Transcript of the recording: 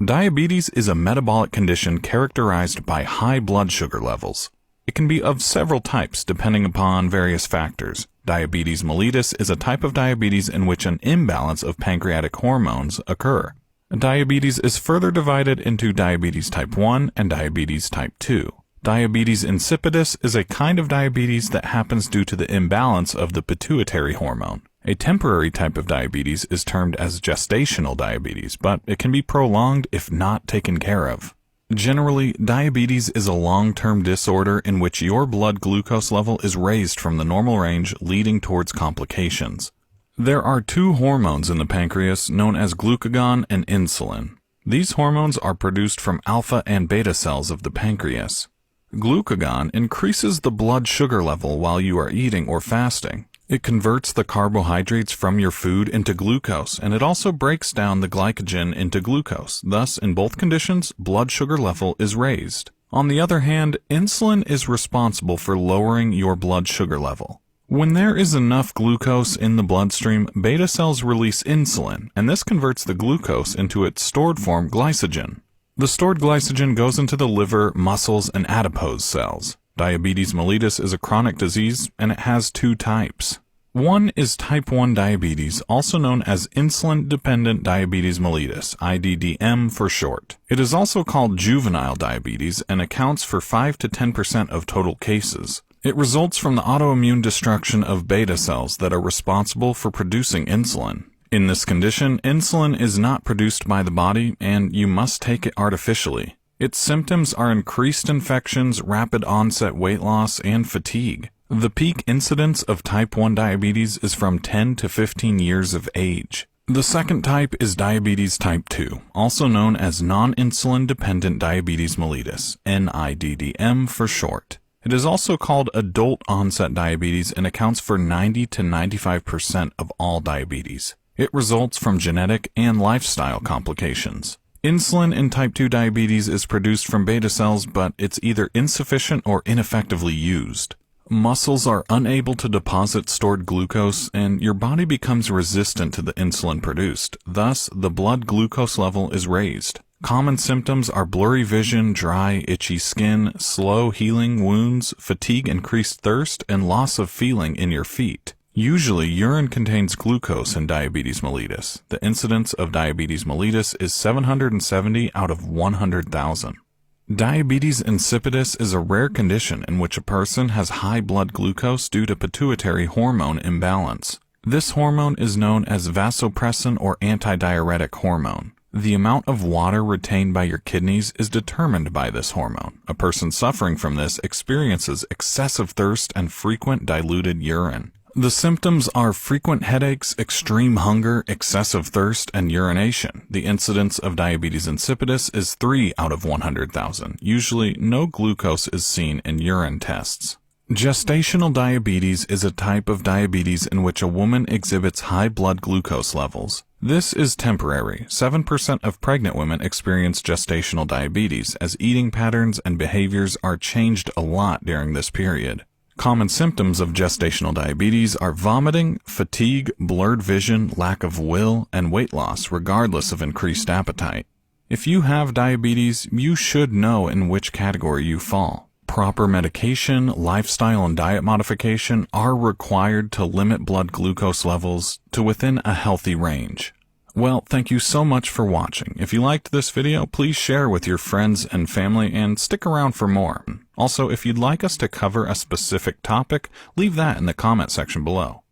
Diabetes is a metabolic condition characterized by high blood sugar levels. It can be of several types depending upon various factors. Diabetes mellitus is a type of diabetes in which an imbalance of pancreatic hormones occur. Diabetes is further divided into diabetes type 1 and diabetes type 2. Diabetes insipidus is a kind of diabetes that happens due to the imbalance of the pituitary hormone. A temporary type of diabetes is termed as gestational diabetes, but it can be prolonged if not taken care of. Generally, diabetes is a long-term disorder in which your blood glucose level is raised from the normal range, leading towards complications. There are two hormones in the pancreas known as glucagon and insulin. These hormones are produced from alpha and beta cells of the pancreas. Glucagon increases the blood sugar level while you are eating or fasting. It converts the carbohydrates from your food into glucose, and it also breaks down the glycogen into glucose. Thus, in both conditions, blood sugar level is raised. On the other hand, insulin is responsible for lowering your blood sugar level. When there is enough glucose in the bloodstream, beta cells release insulin, and this converts the glucose into its stored form, glycogen. The stored glycogen goes into the liver, muscles, and adipose cells. Diabetes mellitus is a chronic disease, and it has two types. One is type 1 diabetes, also known as insulin-dependent diabetes mellitus, IDDM for short. It is also called juvenile diabetes and accounts for 5 to 10% of total cases. It results from the autoimmune destruction of beta cells that are responsible for producing insulin. In this condition, insulin is not produced by the body, and you must take it artificially. Its symptoms are increased infections, rapid onset weight loss, and fatigue. The peak incidence of type 1 diabetes is from 10 to 15 years of age. The second type is diabetes type 2, also known as non-insulin dependent diabetes mellitus, NIDDM for short. It is also called adult onset diabetes and accounts for 90 to 95% of all diabetes. It results from genetic and lifestyle complications. Insulin in type 2 diabetes is produced from beta cells, but it's either insufficient or ineffectively used. Muscles are unable to deposit stored glucose, and your body becomes resistant to the insulin produced. Thus, the blood glucose level is raised. Common symptoms are blurry vision, dry, itchy skin, slow healing wounds, fatigue, increased thirst, and loss of feeling in your feet. Usually, urine contains glucose in diabetes mellitus. The incidence of diabetes mellitus is 770 out of 100,000. Diabetes insipidus is a rare condition in which a person has high blood glucose due to pituitary hormone imbalance. This hormone is known as vasopressin or antidiuretic hormone. The amount of water retained by your kidneys is determined by this hormone. A person suffering from this experiences excessive thirst and frequent diluted urine. The symptoms are frequent headaches, extreme hunger, excessive thirst, and urination. The incidence of diabetes insipidus is 3 out of 100,000. Usually, no glucose is seen in urine tests. Gestational diabetes is a type of diabetes in which a woman exhibits high blood glucose levels. This is temporary. 7% of pregnant women experience gestational diabetes, as eating patterns and behaviors are changed a lot during this period. Common symptoms of gestational diabetes are vomiting, fatigue, blurred vision, lack of will, and weight loss, regardless of increased appetite. If you have diabetes, you should know in which category you fall. Proper medication, lifestyle, and diet modification are required to limit blood glucose levels to within a healthy range. Well, thank you so much for watching. If you liked this video, please share with your friends and family and stick around for more. Also, if you'd like us to cover a specific topic, leave that in the comment section below.